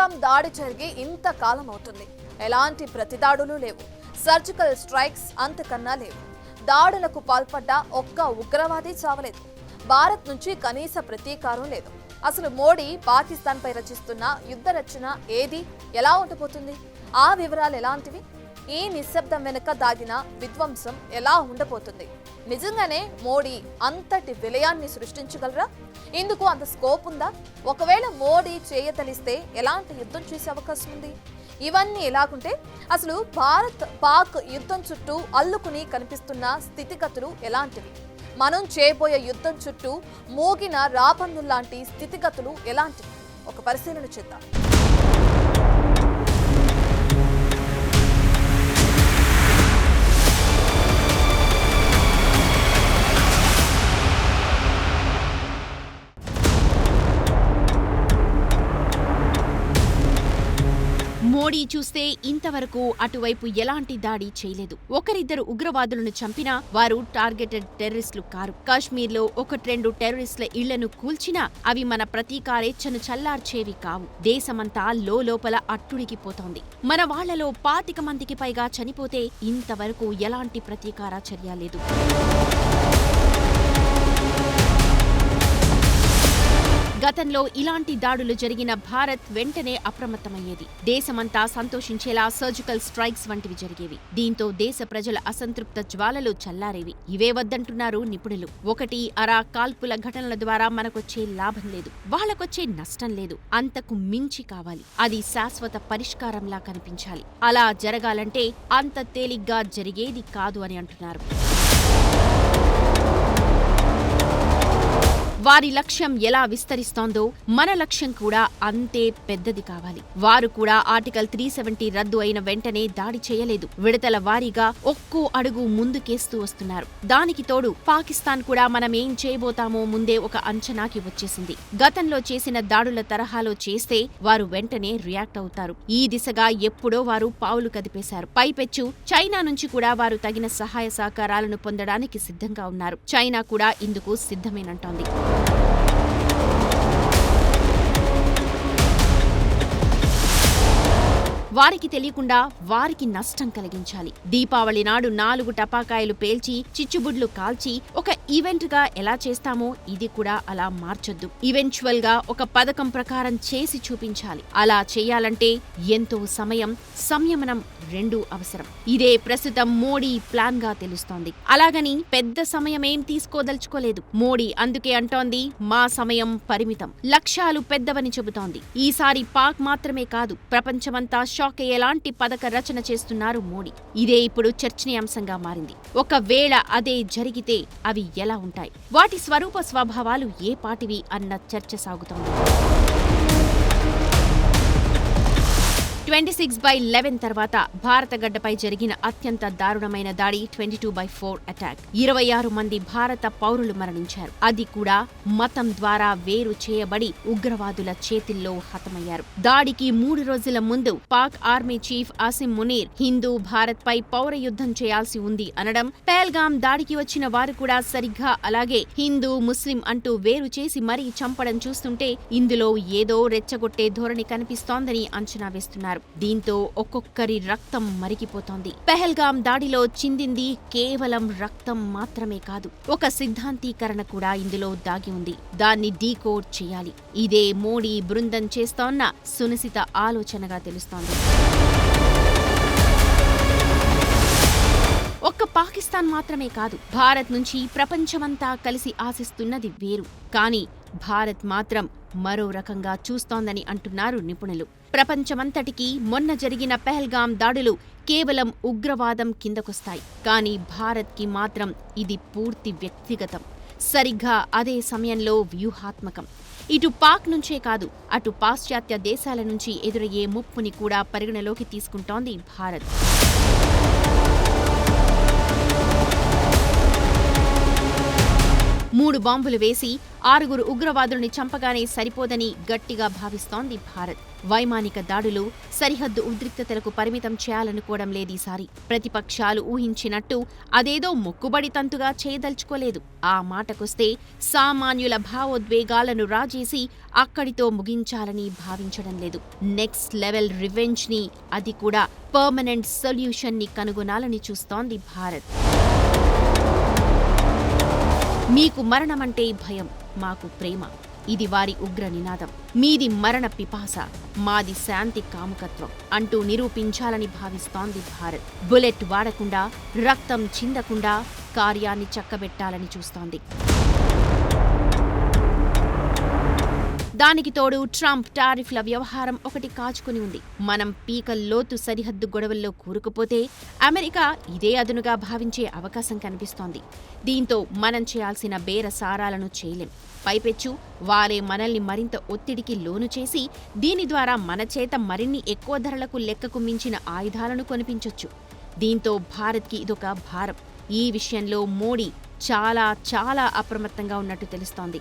పహల్గాం దాడి జరిగి ఇంతకాలం అవుతుంది. ఎలాంటి ప్రతిదాడులు లేవు. సర్జికల్ స్ట్రైక్స్ అంతకన్నా లేవు. దాడులకు పాల్పడ్డ ఒక్క ఉగ్రవాది చావలేదు. భారత్ నుంచి కనీస ప్రతీకారం లేదు. అసలు మోడీ పాకిస్తాన్ పై రచిస్తున్న యుద్ధ రచన ఏది, ఎలా ఉండబోతుంది? ఆ వివరాలు ఎలాంటివి? ఈ నిశ్శబ్దం వెనుక దాగిన విధ్వంసం ఎలా ఉండబోతుంది? నిజంగానే మోడీ అంతటి విలయాన్ని సృష్టించగలరా? ఇందుకు అంత స్కోప్ ఉందా? ఒకవేళ మోడీ చేయతలిస్తే ఎలాంటి యుద్ధం చేసే అవకాశం ఉంది? ఇవన్నీ ఎలాగుంటే అసలు భారత్ పాక్ యుద్ధం చుట్టూ అల్లుకుని కనిపిస్తున్న స్థితిగతులు ఎలాంటివి? మనం చేయబోయే యుద్ధం చుట్టూ మోగిన రాబందుల్లాంటి స్థితిగతులు ఎలాంటివి? ఒక పరిశీలన చేద్దాం. మోడీ చూస్తే ఇంతవరకు అటువైపు ఎలాంటి దాడి చేయలేదు. ఒకరిద్దరు ఉగ్రవాదులను చంపినా వారు టార్గెటెడ్ టెర్రరిస్టులు కారు. కాశ్మీర్లో ఒకట్రెండు టెర్రరిస్టుల ఇళ్లను కూల్చినా అవి మన ప్రతీకారేచ్ఛను చల్లార్చేవి కావు. దేశమంతా లోపల అట్టుడికిపోతోంది. మన వాళ్లలో 25 మందికి పైగా చనిపోతే ఇంతవరకు ఎలాంటి ప్రతీకార చర్య లేదు. గతంలో ఇలాంటి దాడులు జరిగిన భారత్ వెంటనే అప్రమత్తమయ్యేది. దేశమంతా సంతోషించేలా సర్జికల్ స్ట్రైక్స్ వంటివి జరిగేవి. దీంతో దేశ ప్రజల అసంతృప్త జ్వాలలు చల్లారేవి. ఇవే వద్దంటున్నారు నిపుణులు. ఒకటి అరా కాల్పుల ఘటనల ద్వారా మనకొచ్చే లాభం లేదు, వాళ్లకొచ్చే నష్టం లేదు. అంతకు మించి కావాలి. అది శాశ్వత పరిష్కారంలా కనిపించాలి. అలా జరగాలంటే అంత తేలిగ్గా జరిగేది కాదు అని అంటున్నారు. వారి లక్ష్యం ఎలా విస్తరిస్తోందో మన లక్ష్యం కూడా అంతే పెద్దది కావాలి. వారు కూడా ఆర్టికల్ 370 రద్దు అయిన వెంటనే దాడి చేయలేదు. విడతల వారీగా ఒక్కో అడుగు ముందుకేస్తూ వస్తున్నారు. దానికి తోడు పాకిస్తాన్ కూడా మనం ఏం చేయబోతామో ముందే ఒక అంచనాకి వచ్చేసింది. గతంలో చేసిన దాడుల తరహాలో చేస్తే వారు వెంటనే రియాక్ట్ అవుతారు. ఈ దిశగా ఎప్పుడో వారు పావులు కదిపేశారు. పైపెచ్చు చైనా నుంచి కూడా వారు తగిన సహాయ సహకారాలను పొందడానికి సిద్ధంగా ఉన్నారు. చైనా కూడా ఇందుకు సిద్ధమేనంటోంది. వారికి తెలియకుండా వారికి నష్టం కలిగించాలి. దీపావళి నాడు 4 టపాకాయలు పేల్చి చిచ్చుబుడ్లు కాల్చి ఒక ఈవెంట్ గా ఎలా చేస్తామో ఇది కూడా అలా మార్చొద్దు. ఈవెంచువల్ గా ఒక పథకం ప్రకారం చేసి చూపించాలి. అలా చేయాలంటే ఎంతో సమయం, సంయమనం రెండూ అవసరం. ఇదే ప్రస్తుతం మోడీ ప్లాన్ గా తెలుస్తోంది. అలాగని పెద్ద సమయమేం తీసుకోదలుచుకోలేదు మోడీ. అందుకే అంటోంది మా సమయం పరిమితం, లక్ష్యాలు పెద్దవని చెబుతోంది. ఈసారి పాక్ మాత్రమే కాదు, ప్రపంచమంతా ఎలాంటి పథక రచన చేస్తున్నారు మోడీ. ఇదే ఇప్పుడు చర్చనీయాంశంగా మారింది. ఒకవేళ అదే జరిగితే అవి ఎలా ఉంటాయి, వాటి స్వరూప స్వభావాలు ఏ పాటివి అన్న చర్చ సాగుతోంది. 26/11 తర్వాత భారత గడ్డపై జరిగిన అత్యంత దారుణమైన దాడి 22/4 అటాక్. 26 మంది భారత పౌరులు మరణించారు. అది కూడా మతం ద్వారా వేరు చేయబడి ఉగ్రవాదుల చేతిల్లో హతమయ్యారు. దాడికి 3 రోజుల ముందు పాక్ ఆర్మీ చీఫ్ ఆసిం మునీర్ హిందూ భారత్ పై పౌర యుద్ధం చేయాల్సి ఉంది అనడం, పహల్గాం దాడికి వచ్చిన వారు కూడా సరిగ్గా అలాగే హిందూ ముస్లిం అంటూ వేరు చేసి మరీ చంపడం చూస్తుంటే ఇందులో ఏదో రెచ్చగొట్టే ధోరణి కనిపిస్తోందని అంచనా వేస్తున్నారు. దీంతో ఒక్కొక్కరి రక్తం మరిగిపోతోంది. పహల్గాం దాడిలో చిందింది కేవలం రక్తం మాత్రమే కాదు, ఒక సిద్ధాంతీకరణ కూడా ఇందులో దాగి ఉంది. దాన్ని డీకోడ్ చేయాలి. ఇదే మోడీ బృందం చేస్తోన్న సునిశిత ఆలోచనగా తెలుస్తోంది. ఒక్క పాకిస్తాన్ మాత్రమే కాదు, భారత్ నుంచి ప్రపంచమంతా కలిసి ఆశిస్తున్నది వేరు. కానీ భారత్ మాత్రం మరో రకంగా చూస్తోందని అంటున్నారు నిపుణులు. ప్రపంచమంతటికీ మొన్న జరిగిన పహల్గాం దాడులు కేవలం ఉగ్రవాదం కిందకొస్తాయి. కానీ భారత్కి మాత్రం ఇది పూర్తి వ్యక్తిగతం, సరిగ్గా అదే సమయంలో వ్యూహాత్మకం. ఇటు పాక్ నుంచే కాదు, అటు పాశ్చాత్య దేశాల నుంచి ఎదురయ్యే ముప్పుని కూడా పరిగణలోకి తీసుకుంటోంది భారత్. 3 బాంబులు వేసి 6 ఉగ్రవాదుల్ని చంపగానే సరిపోదని గట్టిగా భావిస్తోంది భారత్. వైమానిక దాడులు, సరిహద్దు ఉద్రిక్తతలకు పరిమితం చేయాలనుకోవడం లేదీసారి. ప్రతిపక్షాలు ఊహించినట్టు అదేదో మొక్కుబడి తంతుగా చేయదలుచుకోలేదు. ఆ మాటకొస్తే సామాన్యుల భావోద్వేగాలను రాజేసి అక్కడితో ముగించాలని భావించడం లేదు. నెక్స్ట్ లెవెల్ రివెంజ్ ని, అది కూడా పర్మనెంట్ సొల్యూషన్ ని కనుగొనాలని చూస్తోంది భారత్. మీకు మరణమంటే భయం, మాకు ప్రేమ, ఇది వారి ఉగ్ర నినాదం. మీది మరణ పిపాస, మాది శాంతి కాముకత్వం అంటూ నిరూపించాలని భావిస్తోంది భారత్. బుల్లెట్ వాడకుండా, రక్తం చిందకుండా కార్యాన్ని చక్కబెట్టాలని చూస్తోంది. దానికి తోడు ట్రంప్ టారిఫ్ల వ్యవహారం ఒకటి కాచుకుని ఉంది. మనం పీకల్లోతు సరిహద్దు గొడవల్లో కూరుకుపోతే అమెరికా ఇదే అదునుగా భావించే అవకాశం కనిపిస్తోంది. దీంతో మనం చేయాల్సిన బేరసారాలను చేయలేం. పైపెచ్చు వారే మనల్ని మరింత ఒత్తిడికి లోను చేసి దీని ద్వారా మన చేత మరిన్ని ఎక్కువ ధరలకు లెక్కకు మించిన ఆయుధాలను కొనిపించొచ్చు. దీంతో భారత్కి ఇదొక భారం. ఈ విషయంలో మోడీ చాలా చాలా అప్రమత్తంగా ఉన్నట్టు తెలుస్తోంది.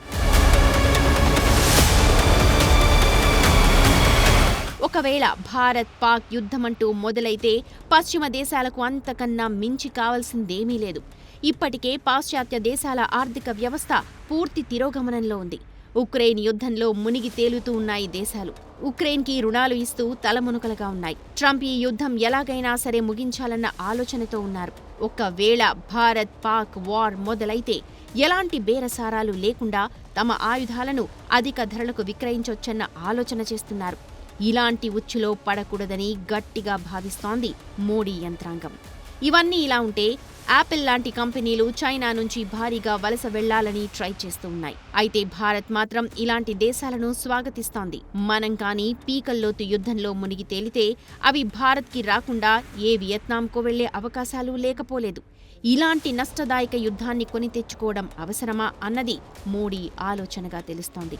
ఒకవేళ భారత్ పాక్ యుద్ధమంటూ మొదలైతే పశ్చిమ దేశాలకు అంతకన్నా మించి కావాల్సిందేమీ లేదు. ఇప్పటికే పాశ్చాత్య దేశాల ఆర్థిక వ్యవస్థ పూర్తి తిరోగమనంలో ఉంది. ఉక్రెయిన్ యుద్ధంలో మునిగి తేలుతూ ఉన్నాయి దేశాలు. ఉక్రెయిన్కి రుణాలు ఇస్తూ తలమునకలుగా ఉన్నాయి. ట్రంప్ ఈ యుద్ధం ఎలాగైనా సరే ముగించాలన్న ఆలోచనతో ఉన్నారు. ఒకవేళ భారత్ పాక్ వార్ మొదలైతే ఎలాంటి బేరసారాలు లేకుండా తమ ఆయుధాలను అధిక ధరలకు విక్రయించొచ్చన్న ఆలోచన చేస్తున్నారు. ఇలాంటి ఉచ్చులో పడకూడదని గట్టిగా భావిస్తోంది మోడీ యంత్రాంగం. ఇవన్నీ ఇలా ఉంటే యాపిల్ లాంటి కంపెనీలు చైనా నుంచి భారీగా వలస వెళ్లాలని ట్రై చేస్తూ ఉన్నాయి. అయితే భారత్ మాత్రం ఇలాంటి దేశాలను స్వాగతిస్తోంది. మనం కానీ పీకల్లోతు యుద్ధంలో మునిగి తేలితే అవి భారత్కి రాకుండా ఏ వియత్నాంకో వెళ్లే అవకాశాలు లేకపోలేదు. ఇలాంటి నష్టదాయక యుద్ధాన్ని కొని తెచ్చుకోవడం అవసరమా అన్నది మోడీ ఆలోచనగా తెలుస్తోంది.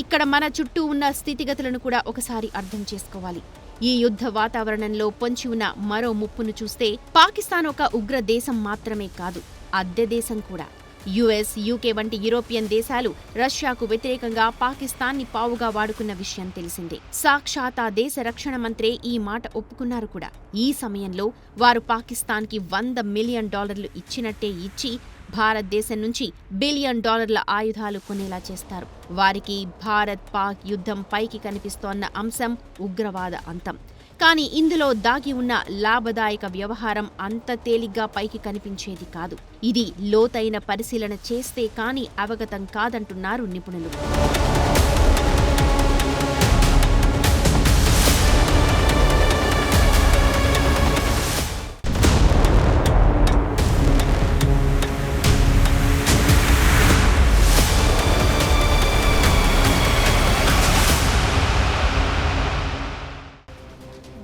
ఇక్కడ మన చుట్టూ ఉన్న స్థితిగతులను కూడా ఒకసారి అర్థం చేసుకోవాలి. ఈ యుద్ధ వాతావరణంలో పొంచి ఉన్న మరో ముప్పును చూస్తే పాకిస్తాన్ ఒక ఉగ్ర దేశం మాత్రమే కాదు, అద్దె దేశం కూడా. యుఎస్, యూకే వంటి యూరోపియన్ దేశాలు రష్యాకు వ్యతిరేకంగా పాకిస్తాన్ని పావుగా వాడుకున్న విషయం తెలిసిందే. సాక్షాత్ ఆ దేశ రక్షణ మంత్రే ఈ మాట ఒప్పుకున్నారు కూడా. ఈ సమయంలో వారు పాకిస్తాన్కి $100 మిలియన్ ఇచ్చినట్టే ఇచ్చి భారతదేశం నుంచి $1 బిలియన్ ఆయుధాలు కొనేలా చేస్తారు. వారికి భారత్ పాక్ యుద్ధం పైకి కనిపిస్తోన్న అంశం ఉగ్రవాద అంతం. కానీ ఇందులో దాగి ఉన్న లాభదాయక వ్యవహారం అంత తేలిగ్గా పైకి కనిపించేది కాదు. ఇది లోతైన పరిశీలన చేస్తే కానీ అవగతం కాదంటున్నారు నిపుణులు.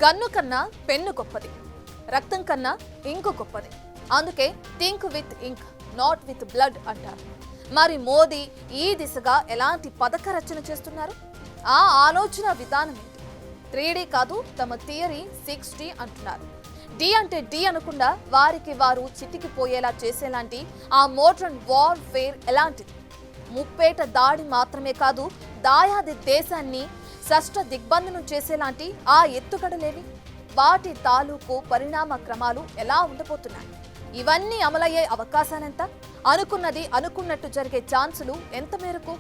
గన్ను కన్నా పెన్ను గొప్పది, రక్తం కన్నా ఇంకు గొప్పది. అందుకే think with ink, not with blood అంటారు. మరి మోదీ ఈ దిశగా ఎలాంటి పథక రచన చేస్తున్నారు? ఆ ఆలోచన విధానం ఏంటి? 3D కాదు, తమ థియరీ 6D అంటున్నారు. డి అంటే డి అనకుండా వారికి వారు చితికిపోయేలా చేసేలాంటి ఆ మోడర్న్ వార్ఫేర్ ఎలాంటిది? ముప్పేట దాడి మాత్రమే కాదు, దాయాది దేశాన్ని షష్ట దిగ్బంధనం చేసేలాంటి ఆ ఎత్తుగడలేవి? వాటి తాలూకు పరిణామ క్రమాలు ఎలా ఉండబోతున్నాయి? ఇవన్నీ అమలయ్యే అవకాశాలెంత? అనుకున్నది అనుకున్నట్టు జరిగే ఛాన్సులు ఎంత మేరకు?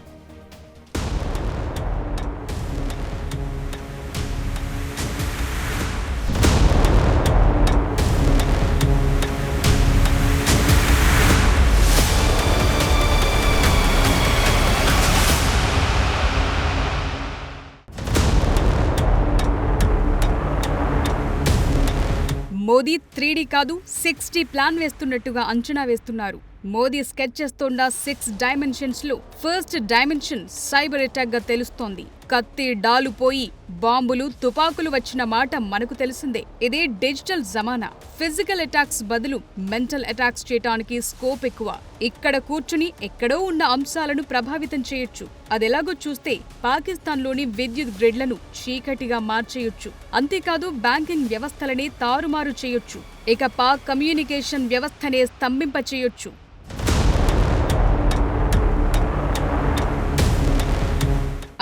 మోదీ 3D కాదు 6D ప్లాన్ వేస్తున్నట్టుగా అంచనా వేస్తున్నారు. మోదీ స్కెచ్ చేస్తోన్న 6 డైమెన్షన్స్ లో ఫస్ట్ డైమెన్షన్ సైబర్ అటాక్ గా తెలుస్తోంది. కత్తి డాలు పోయి బాంబులు తుపాకులు వచ్చిన మాట మనకు తెలిసిందే. ఇదే డిజిటల్ జమానా. ఫిజికల్ అటాక్స్ బదులు మెంటల్ అటాక్స్ చేయటానికి స్కోప్ ఎక్కువ. ఇక్కడ కూర్చుని ఎక్కడో ఉన్న అంశాలను ప్రభావితం చేయొచ్చు. అదెలాగో చూస్తే పాకిస్తాన్లోని విద్యుత్ గ్రిడ్లను చీకటిగా మార్చేయొచ్చు. అంతేకాదు బ్యాంకింగ్ వ్యవస్థలనే తారుమారు చేయొచ్చు. ఇక పాక్ కమ్యూనికేషన్ వ్యవస్థనే స్తంభింపచేయొచ్చు.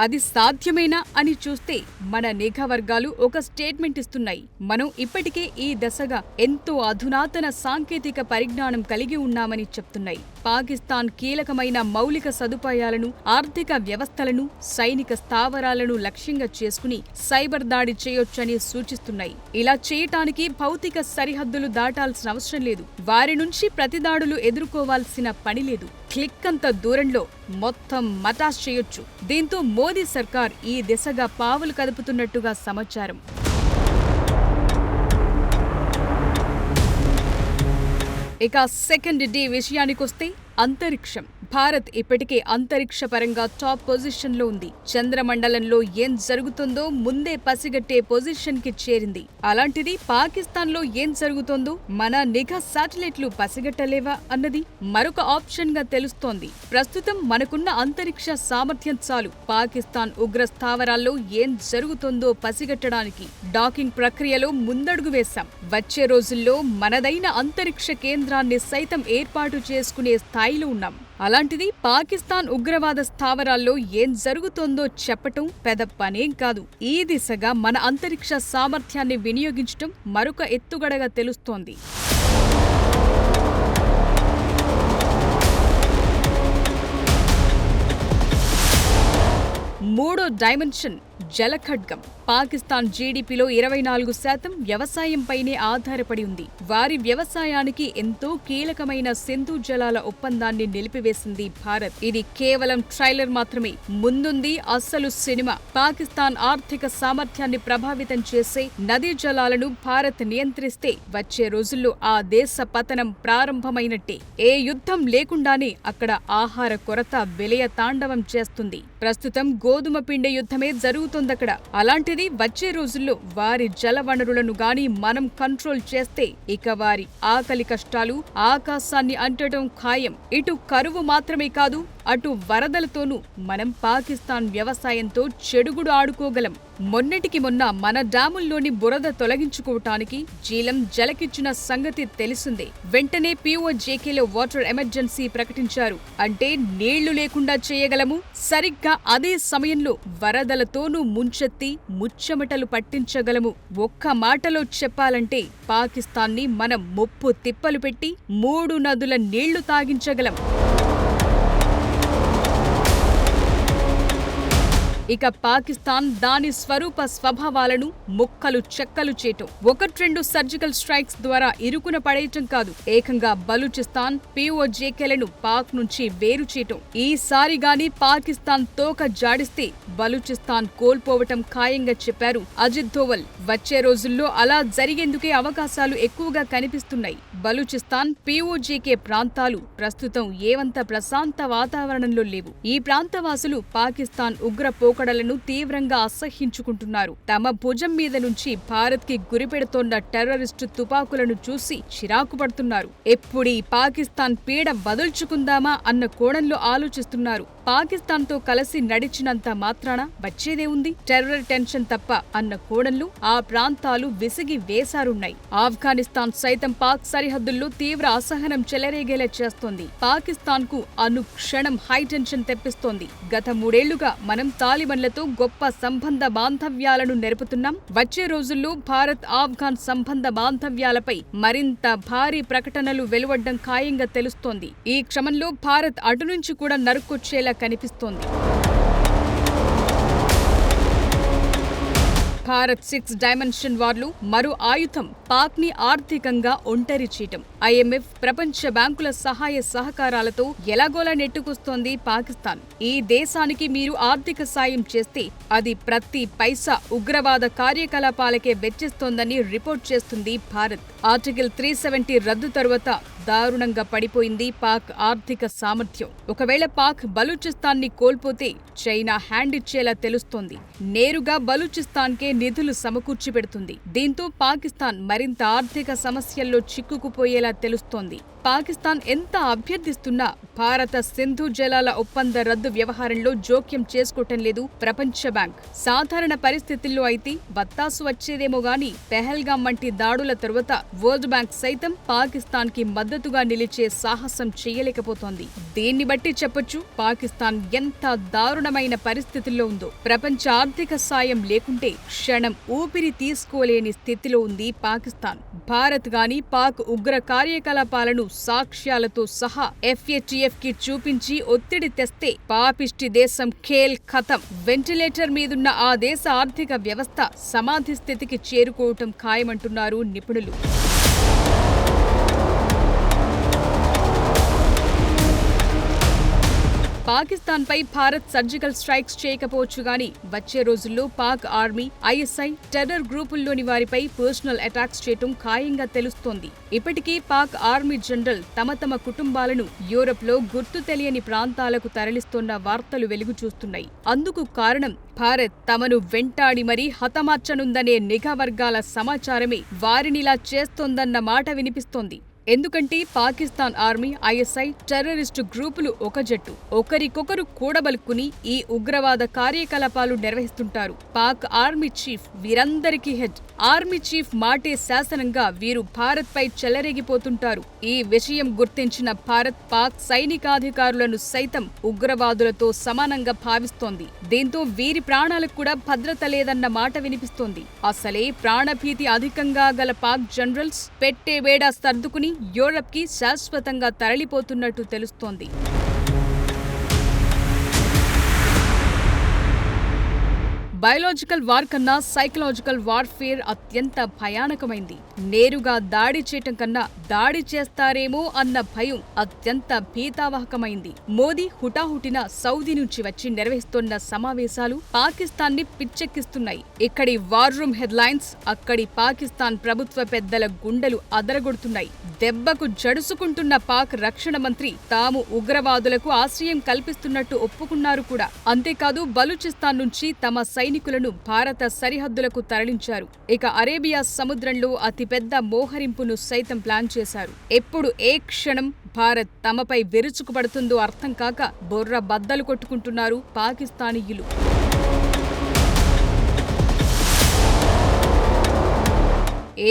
అది సాధ్యమేనా అని చూస్తే మన నిఘా వర్గాలు ఒక స్టేట్మెంట్ ఇస్తున్నాయి. మనం ఇప్పటికే ఈ దశగా ఎంతో అధునాతన సాంకేతిక పరిజ్ఞానం కలిగి ఉన్నామని చెప్తున్నాయి. పాకిస్తాన్ కీలకమైన మౌలిక సదుపాయాలను, ఆర్థిక వ్యవస్థలను, సైనిక స్థావరాలను లక్ష్యంగా చేసుకుని సైబర్ దాడి చేయొచ్చని సూచిస్తున్నాయి. ఇలా చేయటానికి భౌతిక సరిహద్దులు దాటాల్సిన అవసరం లేదు. వారి నుంచి ప్రతిదాడులు ఎదుర్కోవాల్సిన పని లేదు. క్లిక్ అంత దూరంలో మొత్తం మటాష్ చేయొచ్చు. దీంతో మోదీ సర్కార్ ఈ దిశగా పావులు కదుపుతున్నట్టుగా సమాచారం. ఇక సెకండ్ డే విషయానికొస్తే అంతరిక్షం. భారత్ ఇప్పటికే అంతరిక్ష పరంగా టాప్ పొజిషన్లో ఉంది. చంద్రమండలంలో ఏం జరుగుతుందో ముందే పసిగట్టే పొజిషన్కి చేరింది. అలాంటిది పాకిస్తాన్లో ఏం జరుగుతోందో మన నిఘా శాటిలైట్లు పసిగట్టలేవా అన్నది మరొక ఆప్షన్గా తెలుస్తోంది. ప్రస్తుతం మనకున్న అంతరిక్ష సామర్థ్యం చాలు పాకిస్తాన్ ఉగ్ర స్థావరాల్లో ఏం జరుగుతోందో పసిగట్టడానికి. డాకింగ్ ప్రక్రియలో ముందడుగు వేశాం. వచ్చే రోజుల్లో మనదైన అంతరిక్ష కేంద్రాన్ని సైతం ఏర్పాటు చేసుకునే స్థాయిలో ఉన్నాం. అలాంటిది పాకిస్తాన్ ఉగ్రవాద స్థావరాల్లో ఏం జరుగుతోందో చెప్పటం పెద్ద పనేం కాదు. ఈ దిశగా మన అంతరిక్ష సామర్థ్యాన్ని వినియోగించటం మరొక ఎత్తుగడగా తెలుస్తోంది. మూడో డైమెన్షన్ జలఖడ్గం. పాకిస్తాన్ జీడీపీలో 24% వ్యవసాయంపైనే ఆధారపడి ఉంది. వారి వ్యవసాయానికి ఎంతో కీలకమైన సింధు జలాల ఒప్పందాన్ని నిలిపివేసింది భారత్. ఇది కేవలం ట్రైలర్ మాత్రమే. ముందుంది అస్సలు సినిమా. పాకిస్తాన్ ఆర్థిక సామర్థ్యాన్ని ప్రభావితం చేసే నదీ జలాలను భారత్ నియంత్రిస్తే వచ్చే రోజుల్లో ఆ దేశ పతనం ప్రారంభమైనట్టే. ఏ యుద్ధం లేకుండానే అక్కడ ఆహార కొరత విలయ తాండవం చేస్తుంది. ప్రస్తుతం గోధుమ పిండి యుద్ధమే జరుగుతోందక్కడ. అలాంటిది వచ్చే రోజుల్లో వారి జల వనరులను గాని మనం కంట్రోల్ చేస్తే ఇక వారి ఆకలి కష్టాలు ఆకాశాన్ని అంటడం ఖాయం. ఇటు కరువు మాత్రమే కాదు, అటు వరదలతోనూ మనం పాకిస్తాన్ వ్యవసాయంతో చెడుగుడు ఆడుకోగలం. మొన్నటికి మొన్న మన డ్యాముల్లోని బురద తొలగించుకోవటానికి జీలం జలకిచ్చిన సంగతి తెలిసిందే. వెంటనే పీఓజేకేలో వాటర్ ఎమర్జెన్సీ ప్రకటించారు. అంటే నీళ్లు లేకుండా చేయగలము. సరిగ్గా అదే సమయంలో వరదలతోనూ ముంచెత్తి ముచ్చెమటలు పట్టించగలము. ఒక్క మాటలో చెప్పాలంటే పాకిస్తాన్ని మనం ముప్పు తిప్పలు పెట్టి 3 నదుల నీళ్లు తాగించగలం. ఇక పాకిస్తాన్ దాని స్వరూప స్వభావాలను ముక్కలు చెక్కలు చేయటం, 1-2 సర్జికల్ స్ట్రైక్స్ ద్వారా ఇరుకున పడేయటం కాదు, ఏకంగా బలూచిస్తాన్ పీఓజేకేలను పాక్ నుంచి వేరు చేయటం. ఈసారి గాని పాకిస్తాన్ తోక జాడిస్తే బలూచిస్తాన్ కోల్పోవటం ఖాయంగా చెప్పారు అజిత్ దోవల్. వచ్చే రోజుల్లో అలా జరిగేందుకే అవకాశాలు ఎక్కువగా కనిపిస్తున్నాయి. బలూచిస్తాన్ పీఓజేకే ప్రాంతాలు ప్రస్తుతం ఏవంత ప్రశాంత వాతావరణంలో లేవు. ఈ ప్రాంతవాసులు పాకిస్తాన్ ఉగ్ర పోకడలను తీవ్రంగా అసహ్యించుకుంటున్నారు. తమ భుజం మీద నుంచి భారత్ కి గురిపెడుతోన్న టెర్రరిస్టు తుపాకులను చూసి చిరాకు పడుతున్నారు. ఎప్పుడీ పాకిస్తాన్ పీడ వదుల్చుకుందామా అన్న కోణంలో ఆలోచిస్తున్నారు. పాకిస్తాన్తో కలిసి నడిచినంత మాత్రాన వచ్చేదే ఉంది, టెర్రర్ టెన్షన్ తప్ప అన్న కోణంలో ఆ ప్రాంతాలు విసిగి వేసారున్నాయి. ఆఫ్ఘనిస్తాన్ సైతం పాక్ సరిహద్దుల్లో తీవ్ర అసహనం చెలరేగేలా చేస్తోంది. పాకిస్తాన్ కు అనుక్షణం హైటెన్షన్ తెప్పిస్తోంది. గత 3 ఏళ్లుగా మనం తాలిబన్లతో గొప్ప సంబంధ బాంధవ్యాలను నెరుపుతున్నాం. వచ్చే రోజుల్లో భారత్ ఆఫ్ఘాన్ సంబంధ బాంధవ్యాలపై మరింత భారీ ప్రకటనలు వెలువడ్డం ఖాయంగా తెలుస్తోంది. ఈ క్రమంలో భారత్ అటు నుంచి కూడా నరుక్కొచ్చేలా కనిపిస్తోంది. భారత్ 6 డైమెన్షన్ వార్లు మరో ఆయుధం పాక్ ని ఆర్థికంగా ఒంటరి చేయటం. IMF, ప్రపంచ బ్యాంకుల సహాయ సహకారాలతో ఎలాగోలా నెట్టుకొస్తోంది పాకిస్తాన్. ఈ దేశానికి మీరు ఆర్థిక సాయం చేస్తే అది ప్రతి పైసా ఉగ్రవాద కార్యకలాపాలకే వెచ్చిస్తోందని రిపోర్ట్ చేస్తుంది భారత్. ఆర్టికల్ 370 రద్దు తరువాత దారుణంగా పడిపోయింది పాక్ ఆర్థిక సామర్థ్యం. ఒకవేళ పాక్ బలూచిస్తాన్ని కోల్పోతే చైనా హ్యాండ్ ఇచ్చేలా తెలుస్తోంది. నేరుగా బలూచిస్తాన్కే నిధులు సమకూర్చి పెడుతుంది. దీంతో పాకిస్తాన్ మరింత ఆర్థిక సమస్యల్లో చిక్కుకుపోయేలా తెలుస్తోంది. పాకిస్తాన్ ఎంత అభ్యర్థిస్తున్నా భారత సింధు జలాల ఒప్పంద రద్దు వ్యవహారంలో జోక్యం చేసుకోవటం లేదు ప్రపంచ బ్యాంక్. సాధారణ పరిస్థితుల్లో అయితే వత్తాసు వచ్చేదేమో గాని పెహల్గాం వంటి దాడుల తరువాత వరల్డ్ బ్యాంక్ సైతం పాకిస్తాన్ కి మద్దతుగా నిలిచే సాహసం చేయలేకపోతోంది. దీన్ని బట్టి చెప్పొచ్చు పాకిస్తాన్ ఎంత దారుణమైన పరిస్థితుల్లో ఉందో. ప్రపంచ ఆర్థిక సాయం లేకుంటే క్షణం ఊపిరి తీసుకోలేని స్థితిలో ఉంది పాకిస్తాన్. భారత్ గాని పాక్ ఉగ్ర కార్యకలాపాలను సాక్ష్యాలతో సహా FATF కి చూపించి ఒత్తిడి తెస్తే పాపిష్టి దేశం ఖేల్ ఖతం. వెంటిలేటర్ మీదున్న ఆ దేశ ఆర్థిక వ్యవస్థ సమాధి స్థితికి చేరుకోవటం ఖాయమంటున్నారు నిపుణులు. పాకిస్తాన్పై భారత్ సర్జికల్ స్ట్రైక్స్ చేయకపోవచ్చు గాని వచ్చే రోజుల్లో పాక్ ఆర్మీ, ISI, టెర్రర్ గ్రూపుల్లోని వారిపై పర్సనల్ అటాక్స్ చేయటం ఖాయంగా తెలుస్తోంది. ఇప్పటికీ పాక్ ఆర్మీ జనరల్ తమ కుటుంబాలను యూరప్లో గుర్తు తెలియని ప్రాంతాలకు తరలిస్తోన్న వార్తలు వెలుగు చూస్తున్నాయి. అందుకు కారణం భారత్ తమను వెంటాడి మరీ హతమార్చనుందనే నిఘా వర్గాల సమాచారమే వారినిలా చేస్తోందన్న మాట వినిపిస్తోంది. ఎందుకంటే పాకిస్తాన్ ఆర్మీ, ISI, టెర్రరిస్టు గ్రూపులు ఒక జట్టు. ఒకరికొకరు కూడబలుక్కుని ఈ ఉగ్రవాద కార్యకలాపాలు నిర్వహిస్తుంటారు. పాక్ ఆర్మీ చీఫ్ వీరందరికీ హెడ్. ఆర్మీ చీఫ్ మాటే శాసనంగా వీరు భారత్ పై చెలరేగిపోతుంటారు. ఈ విషయం గుర్తించిన భారత్ పాక్ సైనికాధికారులను సైతం ఉగ్రవాదులతో సమానంగా భావిస్తోంది. దీంతో వీరి ప్రాణాలకు కూడా భద్రత లేదన్న మాట వినిపిస్తోంది. అసలే ప్రాణభీతి అధికంగా గల పాక్ జనరల్స్ పెట్టే వేడా సర్దుకుని యూరప్ కి శాశ్వతంగా తరలిపోతున్నట్టు తెలుస్తోంది. బయోలాజికల్ వార్ కన్నా సైకలాజికల్ వార్ఫేర్ అత్యంత భయానకమైంది. నేరుగా దాడి చేయటం కన్నా దాడి చేస్తారేమో అన్న భయం అత్యంత భీతావహకమైంది. మోదీ హుటాహుటిన సౌదీ నుంచి వచ్చి నిర్వహిస్తున్న సమావేశాలు పాకిస్తాన్ ని పిచ్చెక్కిస్తున్నాయి. ఇక్కడి వార్ రూమ్ హెడ్లైన్స్ అక్కడి పాకిస్తాన్ ప్రభుత్వ పెద్దల గుండెలు అదరగొడుతున్నాయి. దెబ్బకు జడుసుకుంటున్న పాక్ రక్షణ మంత్రి తాము ఉగ్రవాదులకు ఆశ్రయం కల్పిస్తున్నట్టు ఒప్పుకున్నారు కూడా. అంతేకాదు బలూచిస్తాన్ నుంచి తమ సైనికులను భారత సరిహద్దులకు తరలించారు. ఇక అరేబియా సముద్రంలో అతిపెద్ద మోహరింపును సైతం ప్లాన్ చేశారు. ఎప్పుడు ఏ క్షణం భారత్ తమపై విరుచుకుపడుతుందో అర్థం కాక బొర్ర బద్దలు కొట్టుకుంటున్నారు పాకిస్తానీయులు.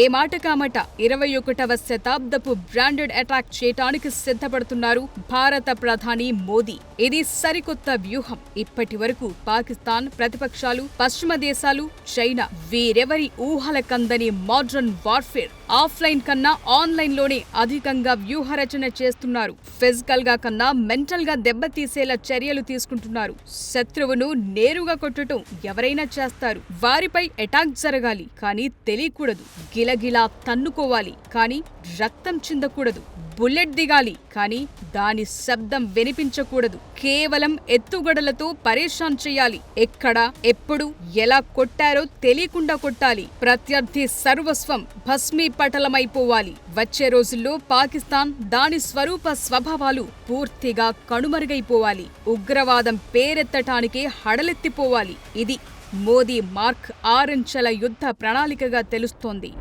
ఏ మాట కామట 21వ శతాబ్దపు బ్రాండెడ్ అటాక్ చేయటానికి సిద్ధపడుతున్నారు భారత ప్రధాని మోదీ. ఇది సరికొత్త వ్యూహం. ఇప్పటి వరకు పాకిస్తాన్, ప్రతిపక్షాలు, పశ్చిమ దేశాలు, చైనా వీరెవరి ఊహల కందని మోడ్రన్ వార్ఫేర్ ఆఫ్లైన్ కన్నా ఆన్లైన్ లోనే అధికంగా వ్యూహరచన చేస్తున్నారు. ఫిజికల్ గా కన్నా మెంటల్ గా దెబ్బతీసేలా చర్యలు తీసుకుంటున్నారు. శత్రువును నేరుగా కొట్టడం ఎవరైనా చేస్తారు. వారిపై అటాక్ జరగాలి కానీ తెలియకూడదు. గిలగిలా తన్నుకోవాలి కానీ రక్తం చిందకూడదు. బుల్లెట్ దిగాలి కానీ దాని శబ్దం వినిపించకూడదు. కేవలం ఎత్తుగడలతో పరేషాన్ చేయాలి. ఎక్కడ, ఎప్పుడు, ఎలా కొట్టారో తెలియకుండా కొట్టాలి. ప్రత్యర్థి సర్వస్వం భస్మీపటలమైపోవాలి. వచ్చే రోజుల్లో పాకిస్తాన్, దాని స్వరూప స్వభావాలు పూర్తిగా కనుమరుగైపోవాలి. ఉగ్రవాదం పేరెత్తటానికే హడలెత్తిపోవాలి. ఇది మోదీ మార్క్ 6 అంచెల యుద్ధ ప్రణాళికగా తెలుస్తోంది.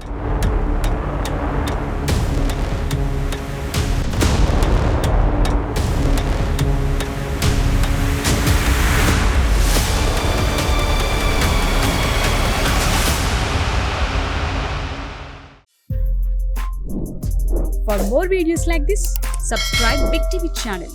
For more videos like this, subscribe Big TV channel.